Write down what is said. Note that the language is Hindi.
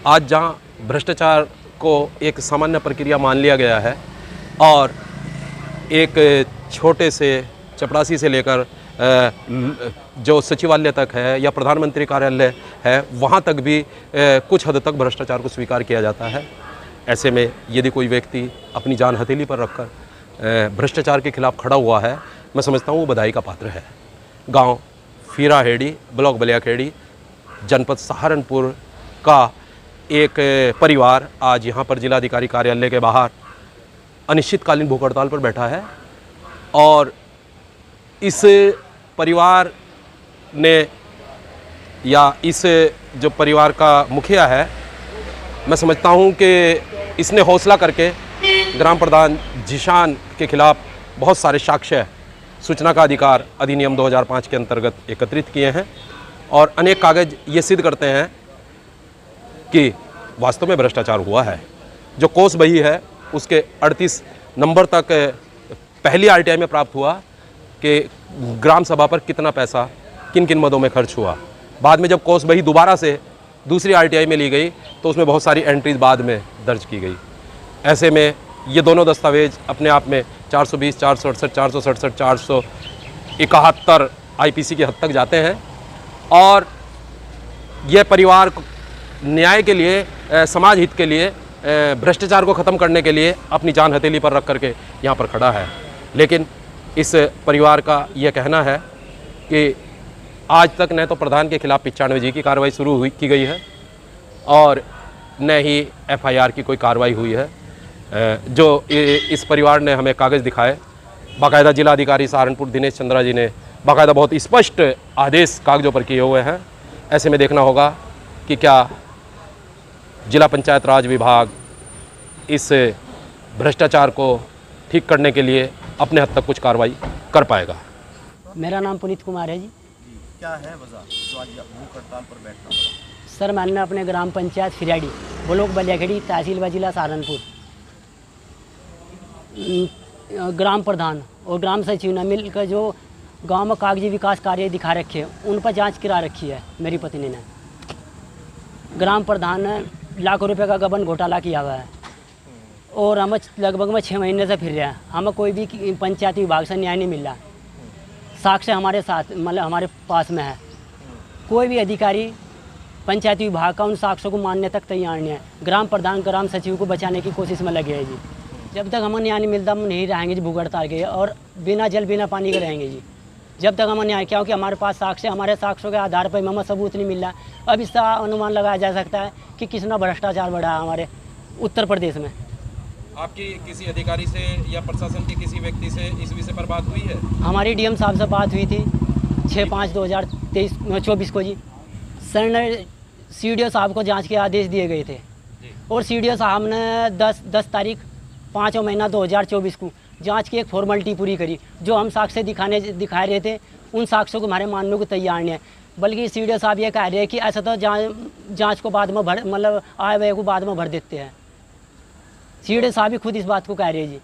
आज जहां भ्रष्टाचार को एक सामान्य प्रक्रिया मान लिया गया है और एक छोटे से चपरासी से लेकर जो सचिवालय तक है या प्रधानमंत्री कार्यालय है वहाँ तक भी कुछ हद तक भ्रष्टाचार को स्वीकार किया जाता है। ऐसे में यदि कोई व्यक्ति अपनी जान हथेली पर रखकर भ्रष्टाचार के खिलाफ खड़ा हुआ है, मैं समझता हूँ वो बधाई का पात्र है। गांव फीराहेड़ी, ब्लॉक बलियाखेड़ी, जनपद सहारनपुर का एक परिवार आज यहाँ पर जिलाधिकारी कार्यालय के बाहर अनिश्चितकालीन भूख हड़ताल पर बैठा है और इस परिवार ने या इस जो परिवार का मुखिया है, मैं समझता हूँ कि इसने हौसला करके ग्राम प्रधान जिशान के खिलाफ बहुत सारे साक्ष्य सूचना का अधिकार अधिनियम 2005 के अंतर्गत एकत्रित किए हैं और अनेक कागज ये सिद्ध करते हैं कि वास्तव में भ्रष्टाचार हुआ है। जो कोष बही है उसके 38 नंबर तक पहली आरटीआई में प्राप्त हुआ कि ग्राम सभा पर कितना पैसा किन किन मदों में खर्च हुआ। बाद में जब कोष बही दोबारा से दूसरी आरटीआई में ली गई तो उसमें बहुत सारी एंट्रीज बाद में दर्ज की गई। ऐसे में ये दोनों दस्तावेज अपने आप में 420, 468, 467, 471 आईपीसी की हद तक जाते हैं और यह परिवार न्याय के लिए, समाज हित के लिए, भ्रष्टाचार को ख़त्म करने के लिए अपनी जान हथेली पर रख करके यहाँ पर खड़ा है। लेकिन इस परिवार का यह कहना है कि आज तक न तो प्रधान के खिलाफ 95G की कार्रवाई की गई है और न ही FIR की कोई कार्रवाई हुई है। जो इस परिवार ने हमें कागज़ दिखाए, बाकायदा जिलाधिकारी सहारनपुर दिनेश चंद्रा जी ने बाकायदा बहुत स्पष्ट आदेश कागज़ों पर किए हुए हैं। ऐसे में देखना होगा कि क्या जिला पंचायत राज विभाग इस भ्रष्टाचार को ठीक करने के लिए अपने हद तक कुछ कार्रवाई कर पाएगा। मेरा नाम पुनीत कुमार है जी। क्या है वजह जो आज भूख हड़ताल पर बैठना पड़ा? सर, मैंने अपने ग्राम पंचायत फिराड़ी, ब्लॉक बलियाखेड़ी, तहसील व जिला सहारनपुर, ग्राम प्रधान और ग्राम सचिव ने मिलकर जो गांव में कागजी विकास कार्य दिखा रखे हैं उन पर जांच करा रखी है। मेरी पत्नी ने, ग्राम प्रधान ने लाखों रुपए का गबन घोटाला किया हुआ है और हम लगभग में 6 महीने से फिर रहे हैं। हमें कोई भी पंचायती विभाग से न्याय नहीं मिल रहा। साक्ष्य हमारे साथ, मतलब हमारे पास में है। कोई भी अधिकारी पंचायती विभाग का उन साक्ष्यों को मानने तक तैयार नहीं है। ग्राम प्रधान ग्राम सचिव को बचाने की कोशिश में लगे हैं जी। जब तक हमें न्याय नहीं मिलता हम नहीं रहेंगे जी भूख हड़ताल के और बिना जल बिना पानी के रहेंगे जी, जब तक हमें न्याय, क्योंकि हमारे पास साक्ष्य, हमारे साक्ष्यों के आधार पर हमें सबूत नहीं मिल रहा। अब इसका अनुमान लगाया जा सकता है कि कितना भ्रष्टाचार बढ़ा है हमारे उत्तर प्रदेश में। आपकी किसी अधिकारी से या प्रशासन के किसी व्यक्ति से इस विषय पर बात हुई है? हमारी DM साहब से बात हुई थी 6/5/2024 को जी। सर ने CDO साहब को जांच के आदेश दिए गए थे और CDO साहब ने 10 तारीख 5 महीना 2024 को जांच की एक फॉर्मेलिटी पूरी करी। जो हम साक्ष्य दिखा रहे थे उन साक्ष्यों को हमारे मानने को तैयार नहीं है, बल्कि CDO साहब ये कह रहे हैं कि ऐसा तो जांच को बाद में मतलब आए हुए को बाद में भर देते हैं। CDO साहब भी खुद इस बात को कह रहे हैं जी।